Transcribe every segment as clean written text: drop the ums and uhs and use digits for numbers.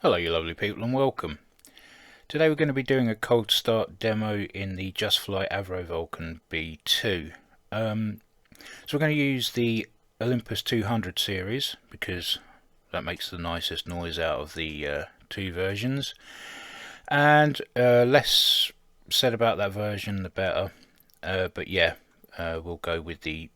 Hello you lovely people and welcome. Today we're going to be doing a cold start demo in the JustFlight Avro Vulcan B.2. So we're going to use the Olympus 200 series because that makes the nicest noise out of the two versions, and less said about that version the better, but yeah, we'll go with the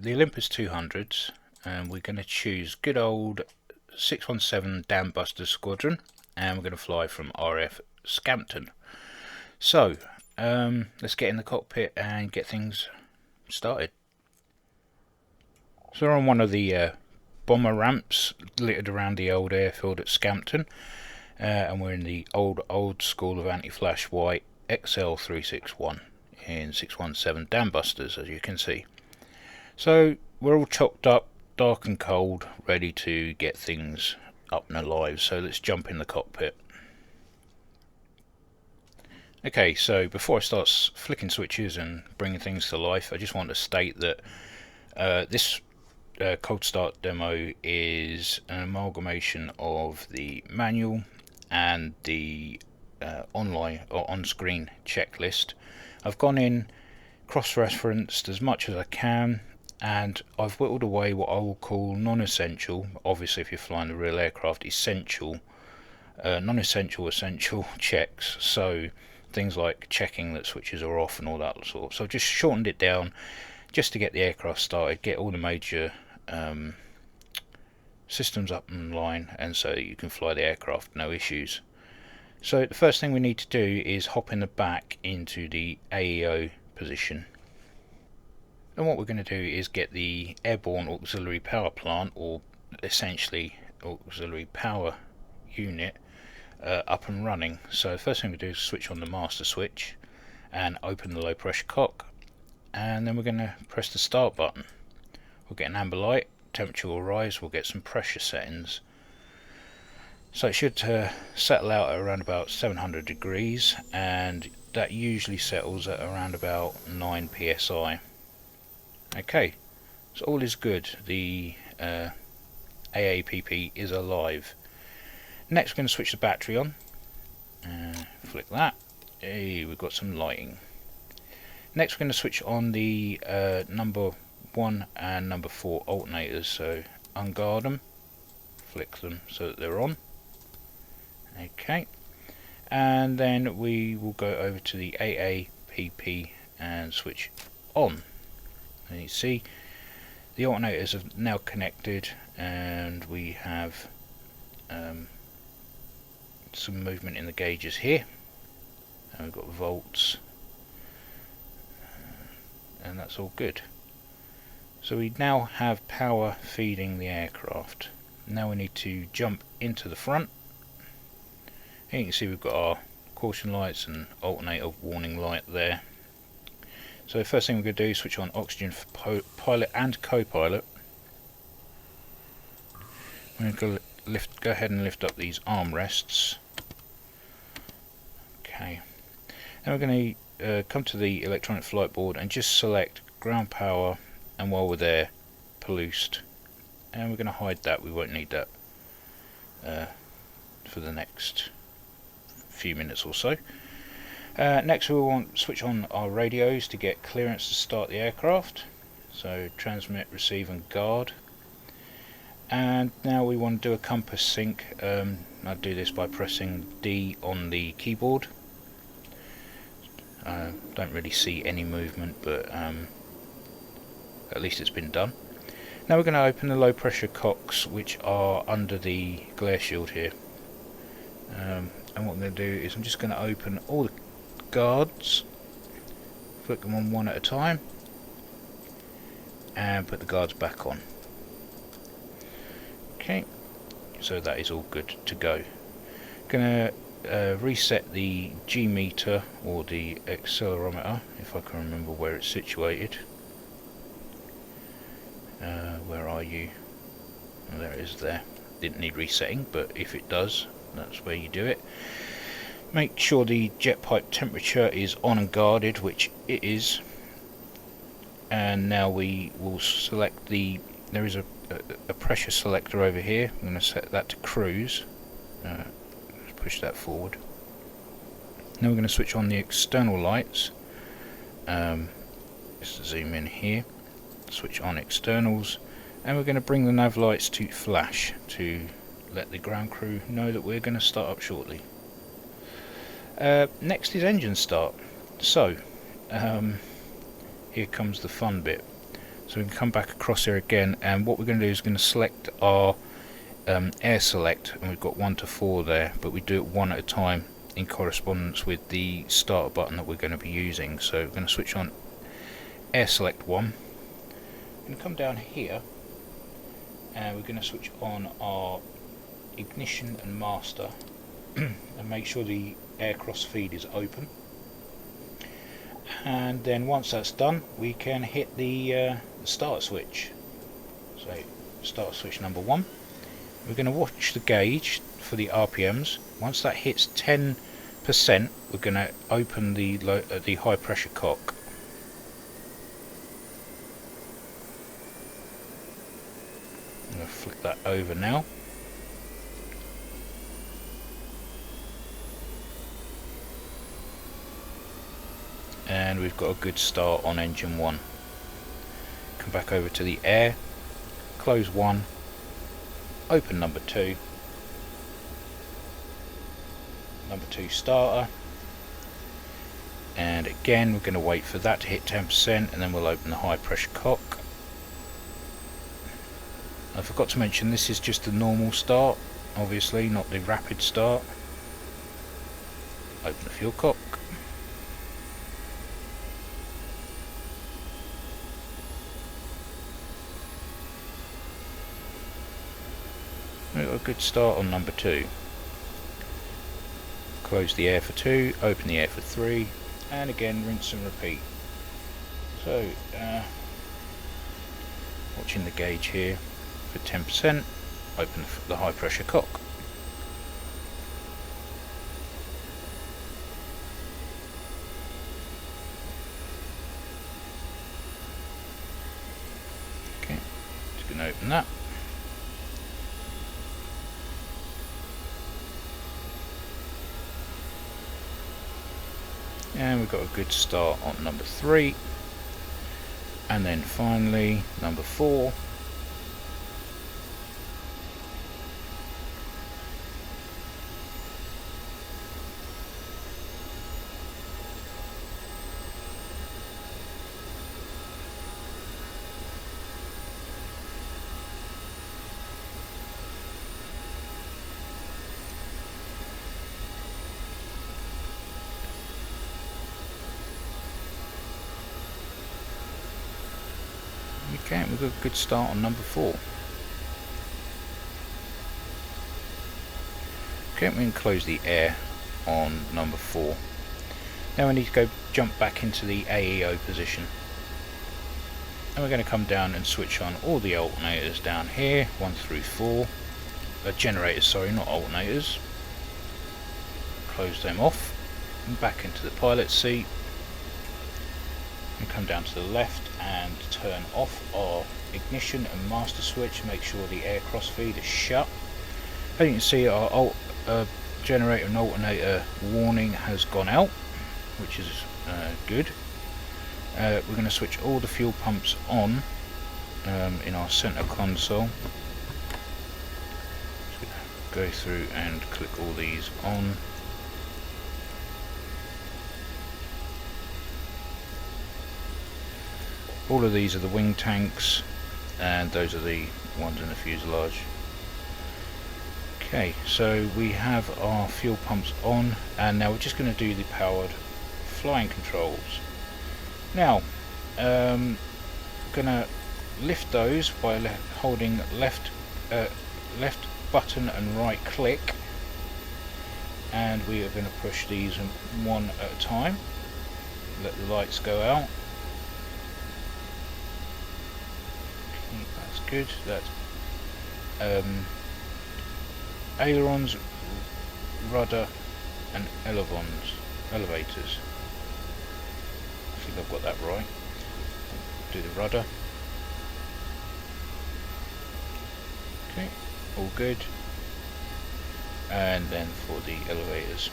Olympus 200s, and we're going to choose good old 617 Dam Buster Squadron, and we're going to fly from RF Scampton. So let's get in the cockpit and get things started. So we're on one of the bomber ramps littered around the old airfield at Scampton, and we're in the old school of anti-flash white XL361 in 617 Dam Busters, as you can see. So we're all chocked up, dark and cold, ready to get things up and alive. So let's jump in the cockpit. Okay, so before I start flicking switches and bringing things to life, I just want to state that this cold start demo is an amalgamation of the manual and the online or on-screen checklist. I've gone in, cross-referenced as much as I can, and I've whittled away what I will call non-essential, obviously if you're flying the real aircraft, essential, non-essential, essential checks. So things like checking that switches are off and all that sort. So I've just shortened it down just to get the aircraft started, get all the major systems up in line, and so you can fly the aircraft no issues. So the first thing we need to do is hop in the back into the AEO position. And what we're going to do is get the airborne auxiliary power plant, or essentially auxiliary power unit, up and running. So the first thing we do is switch on the master switch and open the low pressure cock, and then we're going to press the start button. We'll get an amber light, temperature will rise, we'll get some pressure settings. So it should settle out at around about 700 degrees, and that usually settles at around about 9 psi. Okay, so all is good. The AAPP is alive. Next we're going to switch the battery on. Flick that. Hey, we've got some lighting. Next we're going to switch on the number 1 and number 4 alternators. So unguard them, flick them so that they're on. Okay, and then we will go over to the AAPP and switch on. And you see the alternators have now connected, and we have some movement in the gauges here, and we've got volts, and that's all good. So we now have power feeding the aircraft. Now we need to jump into the front. Here you can see we've got our caution lights and alternator warning light there. So the first thing we're going to do is switch on oxygen for pilot and co-pilot. We're going to go ahead and lift up these armrests. Okay. Then we're going to come to the electronic flight board and just select ground power, and while we're there, Peloost. And we're going to hide that, we won't need that for the next few minutes or so. Next we want to switch on our radios to get clearance to start the aircraft. So transmit, receive and guard. And now we want to do a compass sync. I'll do this by pressing D on the keyboard. Don't really see any movement, but at least it's been done. Now we're going to open the low pressure cocks, which are under the glare shield here. And what I'm going to do is I'm just going to open all the guards, flick them on one at a time, and put the guards back on. Okay, so that is all good to go. Gonna reset the G meter, or the accelerometer, if I can remember where it's situated. Where are you? Oh, there it is there. Didn't need resetting, but if it does, that's where you do it. Make sure the jet pipe temperature is on and guarded, which it is. And now we will select there is a pressure selector over here. I'm going to set that to cruise. Let's push that forward. Now we're going to switch on the external lights. Just zoom in here, switch on externals, and we're going to bring the nav lights to flash to let the ground crew know that we're going to start up shortly. Next is engine start. So here comes the fun bit. So we can come back across here again, and what we're going to do is going to select our air select, and we've got 1 to 4 there, but we do it one at a time in correspondence with the starter button that we're going to be using. So we're going to switch on air select 1. We're going to come down here, and we're going to switch on our ignition and master and make sure the air cross feed is open, and then once that's done we can hit the start switch. So start switch number 1. We're going to watch the gauge for the RPMs. Once that hits 10%, we're going to open the high pressure cock. I'm going to flick that over now. And we've got a good start on engine 1. Come back over to the air, close 1, open number 2, number 2 starter, and again we're going to wait for that to hit 10%, and then we'll open the high pressure cock. I forgot to mention this is just the normal start, obviously not the rapid start. Open the fuel cock. We've got a good start on number 2. Close the air for 2, open the air for 3, and again rinse and repeat. So watching the gauge here for 10%, open the high pressure cock. Okay, just going to open that. And we've got a good start on number 3, and then finally number 4. Okay, we've got a good start on number 4. Okay, we can close the air on number 4. Now we need to go jump back into the AEO position. And we're going to come down and switch on all the alternators down here, 1 through 4. Generators, sorry, not alternators. Close them off. And back into the pilot seat. And come down to the left and turn off our ignition and master switch. Make sure the air cross feed is shut. As you can see, our generator and alternator warning has gone out, which is good. We're going to switch all the fuel pumps on in our center console. Go through and click all these on. All of these are the wing tanks, and those are the ones in the fuselage. Okay, so we have our fuel pumps on, and now we're just going to do the powered flying controls. Now, going to lift those by holding left button and right click, and we are going to push these one at a time. Let the lights go out. That's good. That's ailerons, rudder, and elevators. I think I've got that right. Do the rudder. Okay, all good. and then for the elevators.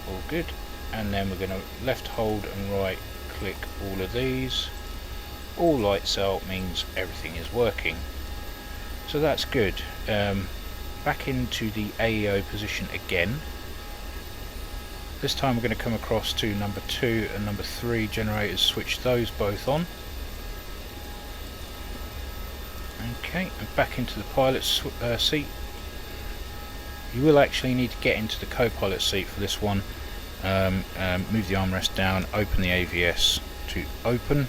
All good. And then we're going to left hold and right click all of these. All lights out means everything is working, so that's good. Back into the AEO position again. This time we're going to come across to number 2 and number 3 generators, switch those both on. Okay, and back into the pilot seat. You will actually need to get into the co-pilot seat for this one. Move the armrest down, open the AVS to open,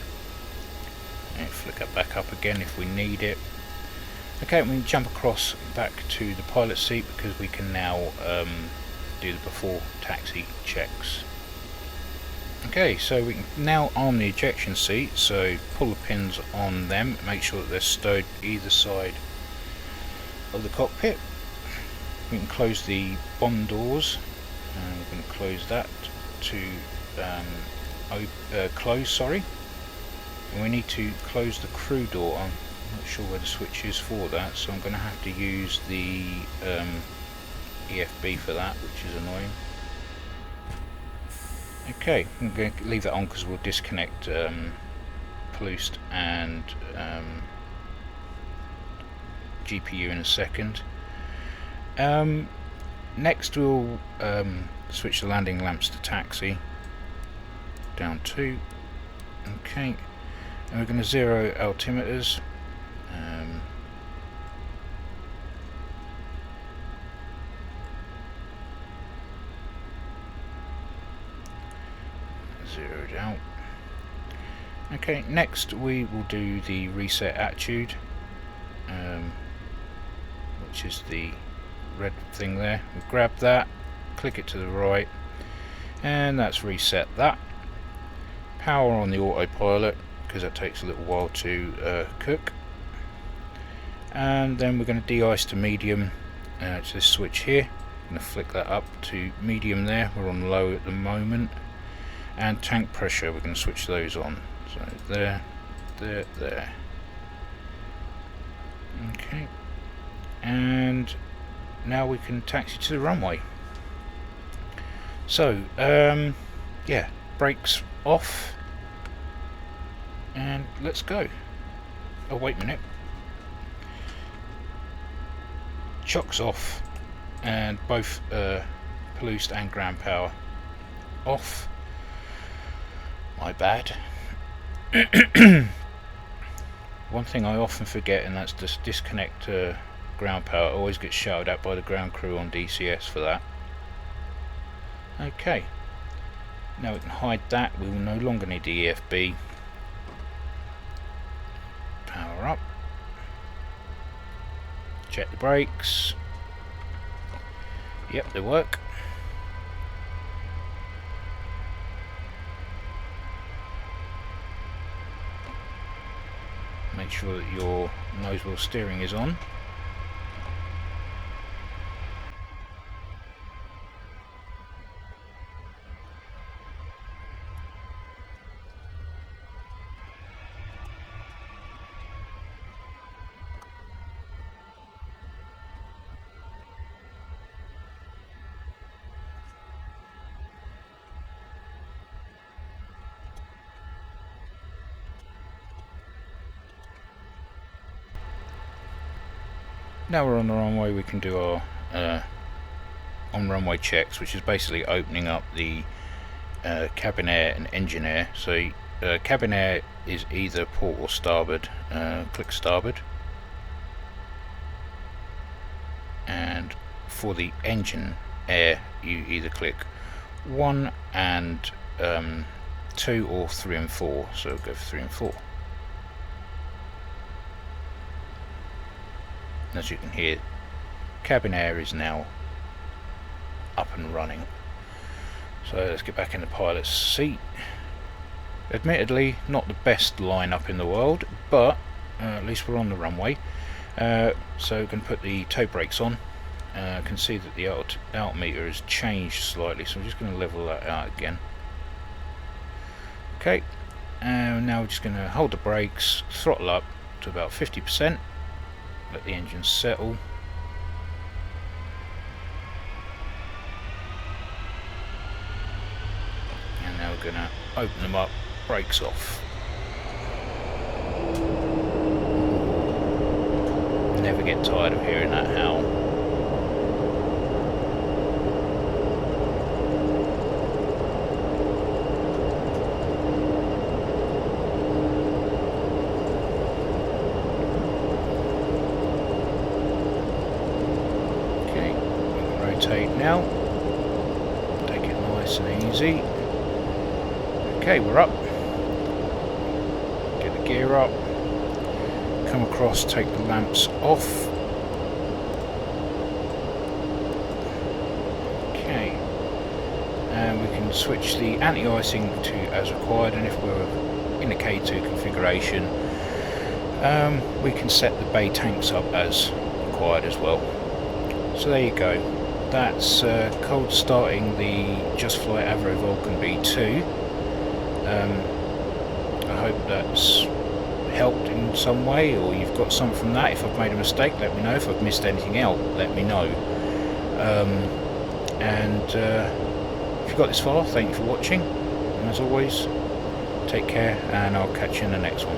and flick it back up again if we need it. Okay, we can jump across back to the pilot seat because we can now do the before taxi checks. Okay, so we can now arm the ejection seat, so pull the pins on them, make sure that they're stowed either side of the cockpit. We can close the bomb doors, and we're going to close that to close, sorry. And we need to close the crew door. I'm not sure where the switch is for that, so I'm going to have to use the EFB for that, which is annoying. Okay, I'm going to leave that on because we'll disconnect Ploost and GPU in a second. Next we'll switch the landing lamps to taxi, down 2. Okay, and we're going to zero altimeters. Zeroed out. Okay, next we will do the reset attitude, which is the red thing there. We'll grab that, click it to the right, and that's reset that. Power on the autopilot because that takes a little while to cook. And then we're going to de-ice to medium. It's this switch here. I'm going to flick that up to medium there. We're on low at the moment. And tank pressure, we're going to switch those on. So there, there, there. Okay. And now we can taxi to the runway. So, yeah, brakes off. And let's go. Oh, wait a minute. Chocks off. And both Ploost and ground power off. My bad. One thing I often forget, and that's just disconnect ground power. I always get shouted at by the ground crew on DCS for that. Okay, now we can hide that. We will no longer need the EFB. Power up. Check the brakes. Yep, they work. Make sure that your nose wheel steering is on. Now we're on the runway, we can do our on-runway checks, which is basically opening up the cabin air and engine air. So cabin air is either port or starboard. Click starboard. And for the engine air, you either click 1 and 2 or 3 and 4. So we'll go for 3 and 4. As you can hear, cabin air is now up and running. So let's get back in the pilot's seat. Admittedly, not the best lineup in the world, but at least we're on the runway. So we can put the toe brakes on. I can see that the altimeter has changed slightly, so I'm just going to level that out again. Okay, now we're just going to hold the brakes, throttle up to about 50%. let the engine settle. And now we're going to open them up, brakes off. Never get tired of hearing that howl. Okay, we can rotate now. Take it nice and easy. Okay, we're up. Get the gear up. Come across, take the lamps off. Okay, and we can switch the anti-icing to as required, and if we're in a K2 configuration, we can set the bay tanks up as required as well. So there you go. That's cold starting the JustFlight Avro Vulcan B.2. I hope that's helped in some way, or you've got something from that. If I've made a mistake, let me know. If I've missed anything out, let me know. If you've got this far, thank you for watching, and as always, take care, and I'll catch you in the next one.